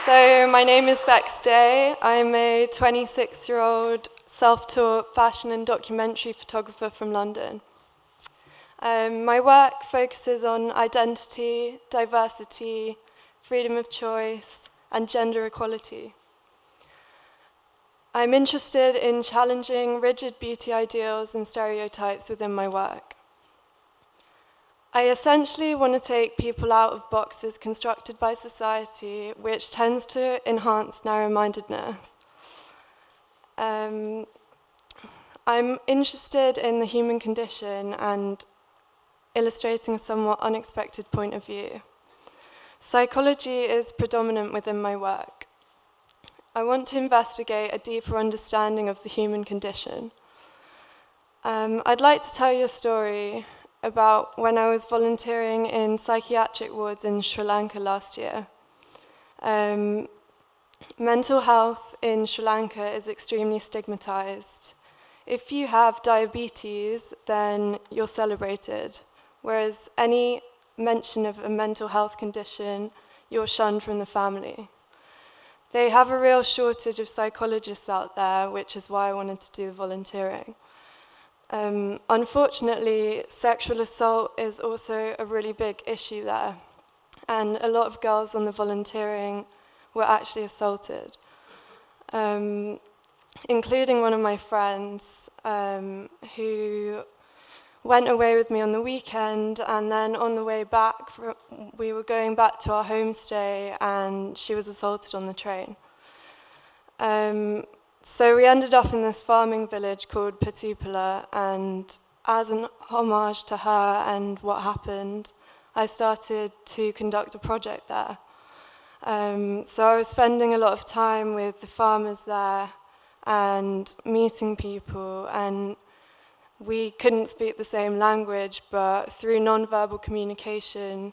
So my name is Bex Day. I'm a 26-year-old self-taught fashion and documentary photographer from London. My work focuses on identity, diversity, freedom of choice, and gender equality. I'm interested in challenging rigid beauty ideals and stereotypes within my work. I essentially want to take people out of boxes constructed by society, which tends to enhance narrow-mindedness. I'm interested in the human condition and illustrating a somewhat unexpected point of view. Psychology is predominant within my work. I want to investigate a deeper understanding of the human condition. I'd like to tell you a story about when I was volunteering in psychiatric wards in Sri Lanka last year. Mental health in Sri Lanka is extremely stigmatized. If you have diabetes, then you're celebrated, whereas any mention of a mental health condition, you're shunned from the family. They have a real shortage of psychologists out there, which is why I wanted to do the volunteering. Unfortunately, sexual assault is also a really big issue there, and a lot of girls on the volunteering were actually assaulted, including one of my friends who went away with me on the weekend, and then on the way back, we were going back to our homestay, and she was assaulted on the train. So we ended up in this farming village called Patupala, and as an homage to her and what happened, I started to conduct a project there. So I was spending a lot of time with the farmers there and meeting people, and we couldn't speak the same language, but through non-verbal communication,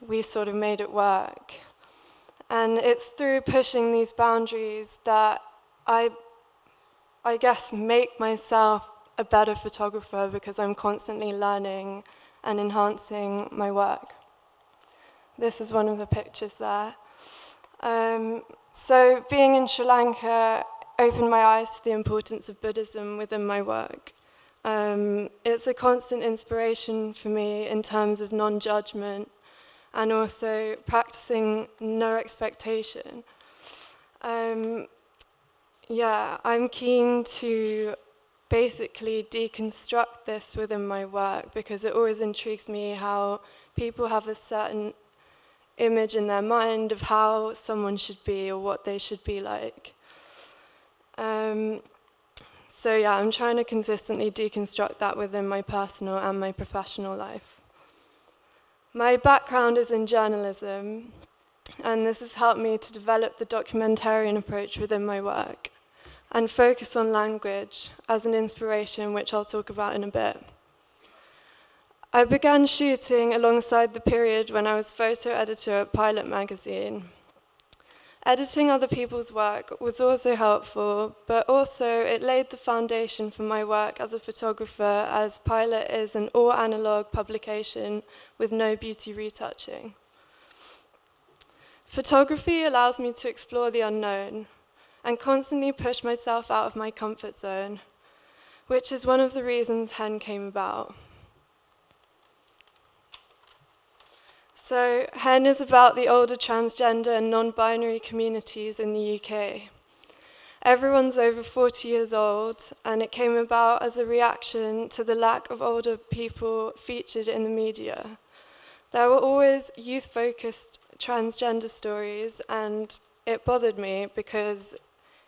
we sort of made it work. And it's through pushing these boundaries that I guess make myself a better photographer, because I'm constantly learning and enhancing my work. This is one of the pictures there. So being in Sri Lanka opened my eyes to the importance of Buddhism within my work. It's a constant inspiration for me in terms of non-judgment and also practicing no expectation. I'm keen to basically deconstruct this within my work, because it always intrigues me how people have a certain image in their mind of how someone should be or what they should be like. I'm trying to consistently deconstruct that within my personal and my professional life. My background is in journalism, and this has helped me to develop the documentarian approach within my work and focus on language as an inspiration, which I'll talk about in a bit. I began shooting alongside the period when I was photo editor at Pilot magazine. Editing other people's work was also helpful, but also it laid the foundation for my work as a photographer, as Pilot is an all-analog publication with no beauty retouching. Photography allows me to explore the unknown and constantly push myself out of my comfort zone, which is one of the reasons Hen came about. So Hen is about the older transgender and non-binary communities in the UK. Everyone's over 40 years old, and it came about as a reaction to the lack of older people featured in the media. There were always youth-focused transgender stories, and it bothered me because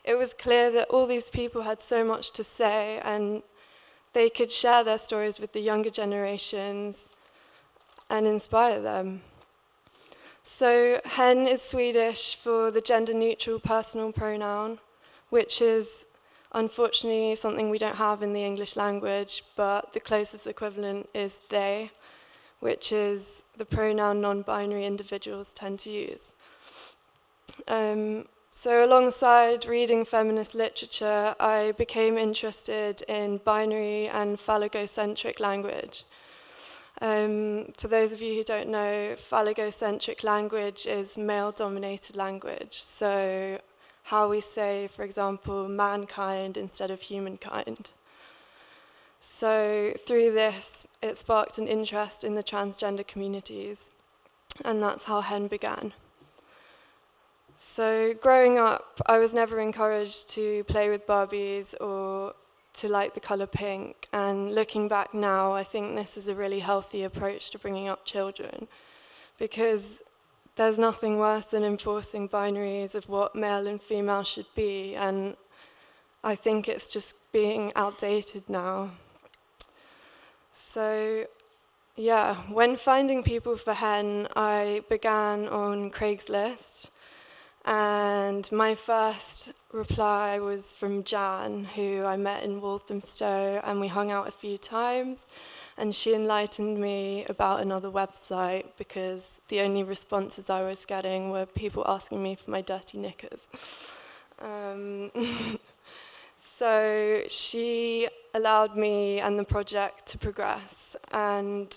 it was clear that all these people had so much to say, and they could share their stories with the younger generations and inspire them. So Hen is Swedish for the gender-neutral personal pronoun, which is unfortunately something we don't have in the English language, but the closest equivalent is they, which is the pronoun non-binary individuals tend to use. So alongside reading feminist literature, I became interested in binary and phallogocentric language. For those of you who don't know, phallogocentric language is male-dominated language. So how we say, for example, mankind instead of humankind. So through this, it sparked an interest in the transgender communities, and that's how HEN began. So growing up, I was never encouraged to play with Barbies or to like the colour pink, and looking back now, I think this is a really healthy approach to bringing up children, because there's nothing worse than enforcing binaries of what male and female should be, and I think it's just being outdated now. So yeah, when finding people for HEN, I began on Craigslist, and my first reply was from Jan, who I met in Walthamstow, and we hung out a few times, and she enlightened me about another website, because the only responses I was getting were people asking me for my dirty knickers. So she allowed me and the project to progress, and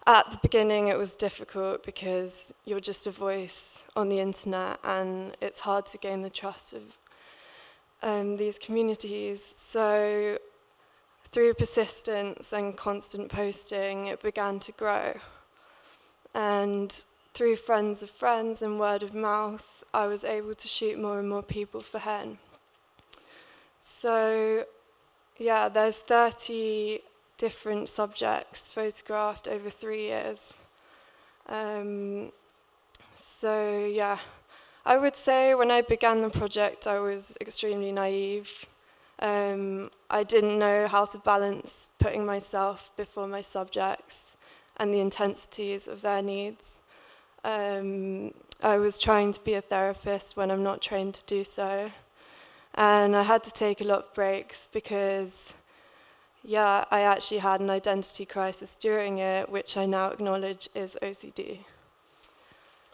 at the beginning it was difficult because you're just a voice on the internet and it's hard to gain the trust of these communities. So through persistence and constant posting, it began to grow. And through friends of friends and word of mouth, I was able to shoot more and more people for HEN. So yeah, there's 30 different subjects photographed over 3 years. So yeah, I would say when I began the project I was extremely naive. I didn't know how to balance putting myself before my subjects and the intensities of their needs. I was trying to be a therapist when I'm not trained to do so. And I had to take a lot of breaks because, yeah, I actually had an identity crisis during it, which I now acknowledge is OCD.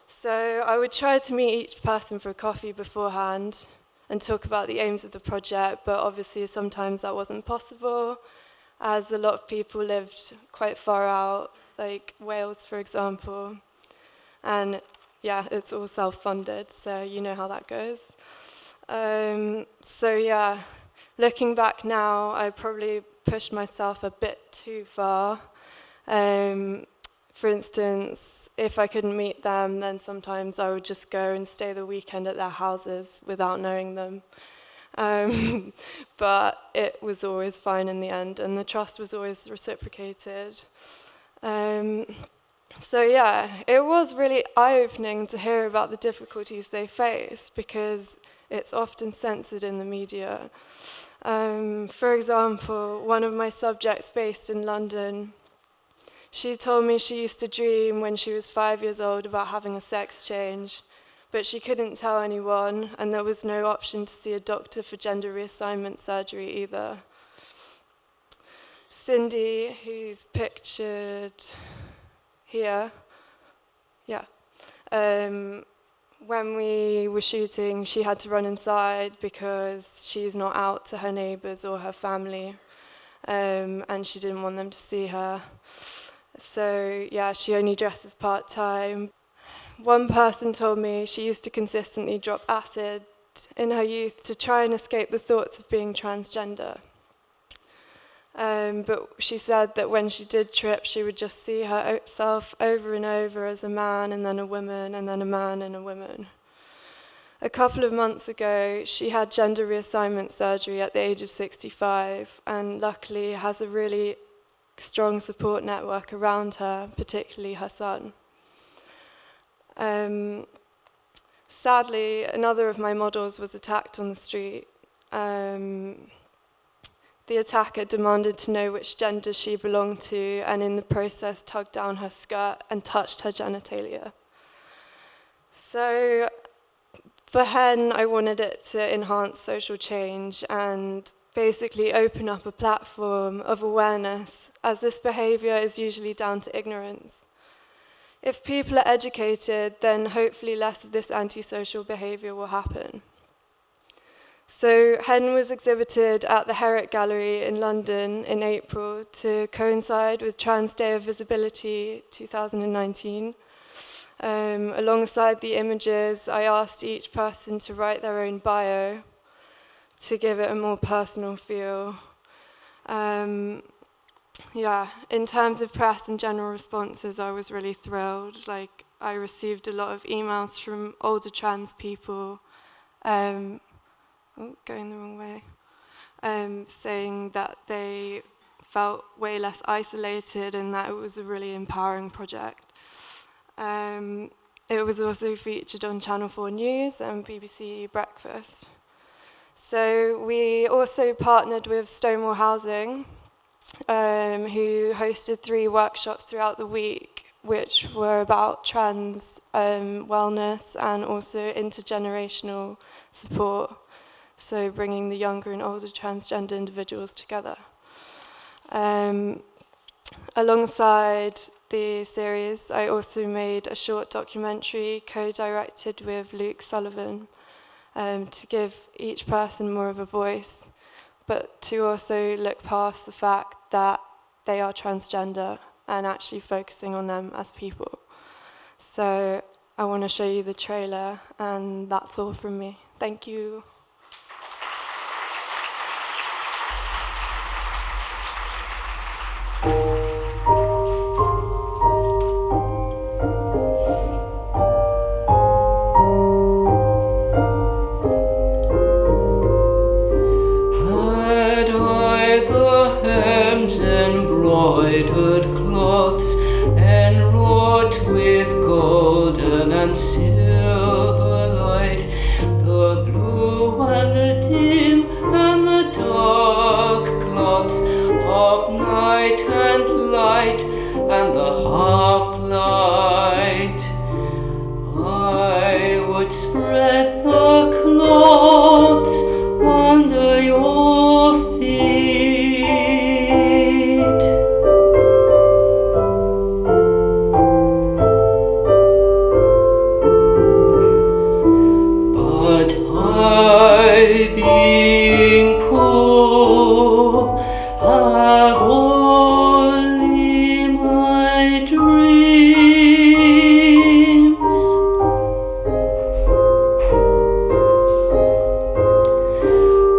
So I would try to meet each person for a coffee beforehand and talk about the aims of the project, but obviously sometimes that wasn't possible, as a lot of people lived quite far out, like Wales, for example. And yeah, it's all self-funded, so you know how that goes. So yeah, looking back now, I probably pushed myself a bit too far. For instance, if I couldn't meet them, then sometimes I would just go and stay the weekend at their houses without knowing them. But it was always fine in the end, and the trust was always reciprocated. So yeah, it was really eye-opening to hear about the difficulties they faced, because it's often censored in the media. For example, one of my subjects based in London, she told me she used to dream when she was 5 years old about having a sex change, but she couldn't tell anyone, and there was no option to see a doctor for gender reassignment surgery either. Cindy, who's pictured here, yeah. When we were shooting, she had to run inside because she's not out to her neighbours or her family, and she didn't want them to see her. So yeah, she only dresses part-time. One person told me she used to consistently drop acid in her youth to try and escape the thoughts of being transgender. But she said that when she did trip, she would just see herself over and over as a man and then a woman and then a man and a woman. A couple of months ago, she had gender reassignment surgery at the age of 65, and luckily has a really strong support network around her, particularly her son. Sadly, another of my models was attacked on the street. The attacker demanded to know which gender she belonged to, and in the process tugged down her skirt and touched her genitalia. So for HEN, I wanted it to enhance social change and basically open up a platform of awareness, as this behaviour is usually down to ignorance. If people are educated, then hopefully less of this antisocial behaviour will happen. So Hen was exhibited at the Herrick Gallery in London in April to coincide with Trans Day of Visibility 2019. Alongside the images, I asked each person to write their own bio to give it a more personal feel. Yeah, in terms of press and general responses, I was really thrilled. Like, I received a lot of emails from older trans people, going the wrong way, saying that they felt way less isolated and that it was a really empowering project. It was also featured on Channel 4 News and BBC Breakfast. So we also partnered with Stonewall Housing, who hosted 3 workshops throughout the week, which were about trans wellness and also intergenerational support, so bringing the younger and older transgender individuals together. Alongside the series, I also made a short documentary co-directed with Luke Sullivan to give each person more of a voice, but to also look past the fact that they are transgender and actually focusing on them as people. So I want to show you the trailer, and that's all from me. Thank you. Embroidered cloths enwrought with golden and silver light, the blue and the dim and the dark cloths of night and light and the half-light. I would spread the cloths under your feet. Being poor, have only my dreams.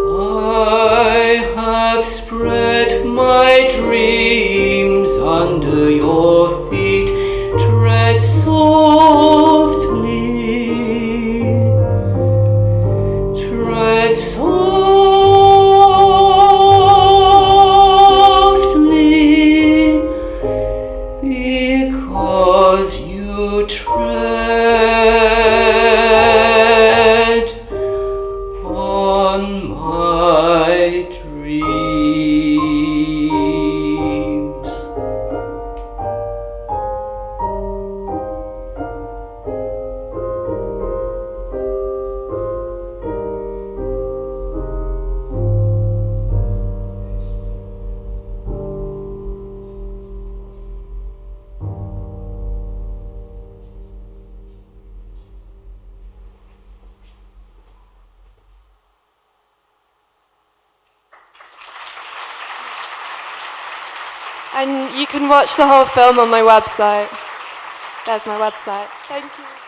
I have spread my dreams under your feet. Tread softly. Tread softly, because you tread on my dreams. And you can watch the whole film on my website. There's my website. Thank you.